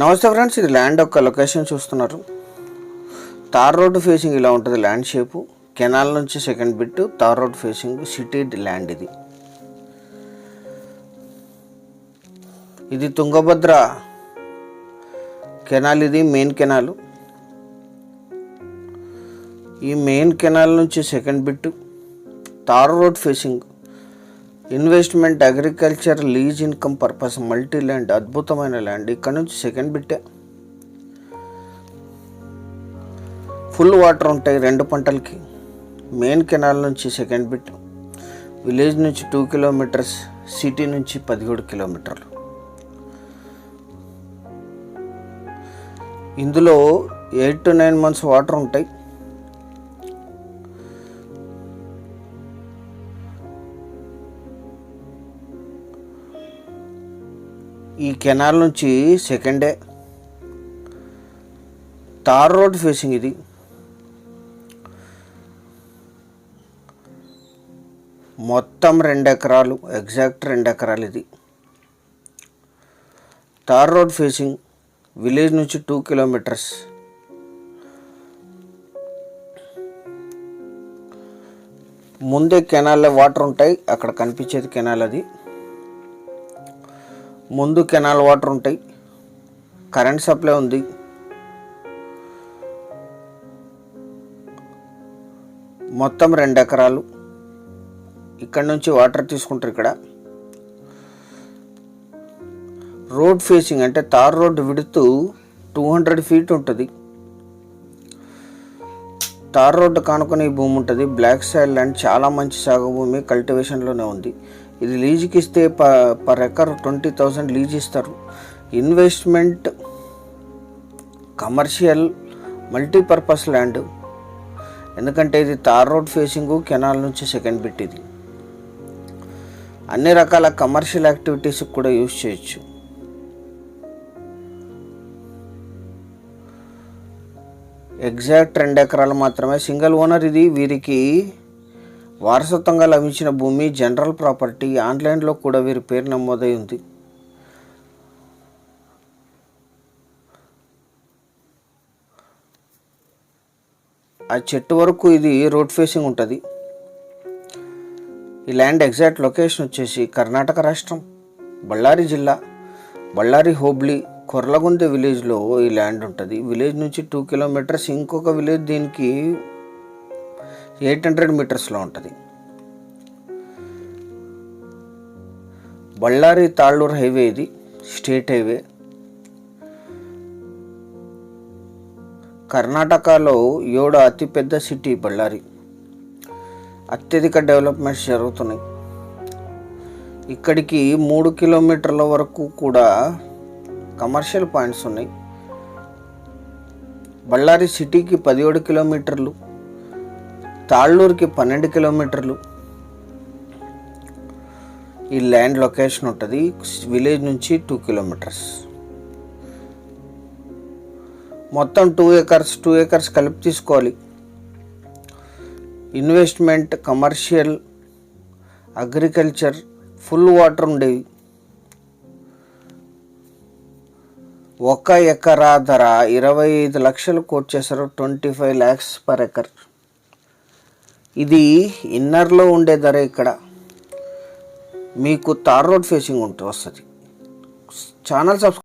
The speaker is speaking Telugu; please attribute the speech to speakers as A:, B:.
A: నమస్తే ఫ్రెండ్స్, ఇది ల్యాండ్ యొక్క లొకేషన్ చూస్తున్నారు. తార్ రోడ్ ఫేసింగ్ ఇలా ఉంటుంది ల్యాండ్ షేపు. కెనాల్ నుంచి second bit tar road facing city land. ఇది తుంగభద్ర కెనాల్. ఇది మెయిన్ కెనాల్. ఈ మెయిన్ కెనాల్ నుంచి second bit tar road facing investment, agriculture, lease income purpose, multi land, అద్భుతమైన ల్యాండ్. ఇక్కడ నుంచి సెకండ్ బిట్టే. ఫుల్ వాటర్ ఉంటాయి 2 పంటలకి. మెయిన్ కెనాల్ నుంచి సెకండ్ బిట్. విలేజ్ నుంచి 2 కిలోమీటర్స్, సిటీ నుంచి 17 కిలోమీటర్లు. ఇందులో 8 to 9 months వాటర్ ఉంటాయి. ఈ కెనాల్ నుంచి సెకండే. తార్ రోడ్ ఫేసింగ్ ఇది. మొత్తం 2 ఎకరాలు, ఎగ్జాక్ట్ 2 ఎకరాలు. ఇది తార్ రోడ్ ఫేసింగ్. విలేజ్ నుంచి 2 కిలోమీటర్స్. ముందే కెనాల్లో వాటర్ ఉంటాయి. అక్కడ కనిపించేది కెనాల్. అది ముందు కెనాల్ వాటర్ ఉంటాయి. కరెంట్ సప్లై ఉంది. మొత్తం 2 ఎకరాలు. ఇక్కడ నుంచి వాటర్ తీసుకుంటారు. ఇక్కడ రోడ్ ఫేసింగ్ అంటే తార్ రోడ్ విడుతూ 200 feet ఉంటుంది. తార్ రోడ్డు కానుకొని ఈ భూమి ఉంటుంది. బ్లాక్ సాయిల్ ల్యాండ్, చాలా మంచి సాగు భూమి, కల్టివేషన్లోనే ఉంది. ఇది లీజుకి ఇస్తే పర్ ఎకర్ 20,000 లీజ్ ఇస్తారు. Investment, commercial, multipurpose land. ఎందుకంటే ఇది తార్ రోడ్ ఫేసింగ్, కెనాల్ నుంచి సెకండ్ బిట్. ఇది అన్ని రకాల కమర్షియల్ యాక్టివిటీస్కి కూడా యూజ్ చేయొచ్చు. ఎగ్జాక్ట్ 2 ఎకరాలు మాత్రమే. సింగిల్ ఓనర్ ఇది. వీరికి వారసత్వంగా లభించిన భూమి, జనరల్ ప్రాపర్టీ. ఆన్లైన్లో కూడా వీరి పేరు నమోదై ఉంది. ఆ చెట్టు వరకు ఇది రోడ్ ఫేసింగ్ ఉంటుంది. ఈ ల్యాండ్ ఎగ్జాక్ట్ లొకేషన్ వచ్చేసి కర్ణాటక రాష్ట్రం, బళ్ళారి జిల్లా, బళ్ళారి హోబ్లీ, కొర్లగుందె విలేజ్లో ఈ ల్యాండ్ ఉంటుంది. విలేజ్ నుంచి 2 కిలోమీటర్స్. ఇంకొక విలేజ్ దీనికి 800 మీటర్స్లో ఉంటుంది. బళ్ళారి తాళ్ళూరు హైవే. ఇది స్టేట్ హైవే. కర్ణాటకలో 7వ అతిపెద్ద సిటీ బళ్ళారి. అత్యధిక డెవలప్మెంట్స్ జరుగుతున్నాయి. ఇక్కడికి 3 కిలోమీటర్ల వరకు కూడా కమర్షియల్ పాయింట్స్ ఉన్నాయి. బళ్ళారి సిటీకి 17 కిలోమీటర్లు, తాళ్ళూరుకి 12 కిలోమీటర్లు ఈ ల్యాండ్ లొకేషన్ ఉంటుంది. విలేజ్ నుంచి 2 కిలోమీటర్స్. మొత్తం 2 ఏకర్స్ కలిపి తీసుకోవాలి. Investment, commercial, agriculture, full water ఉండేవి. 1 ఎకరా ధర 25 లక్షలు కోట్ చేశారు. 25 lakhs per acre. ఇది ఇన్నర్లో ఉండే ధర. ఇక్కడ మీకు తార్ రోడ్ ఫేసింగ్ వస్తుంది. Channel subscribe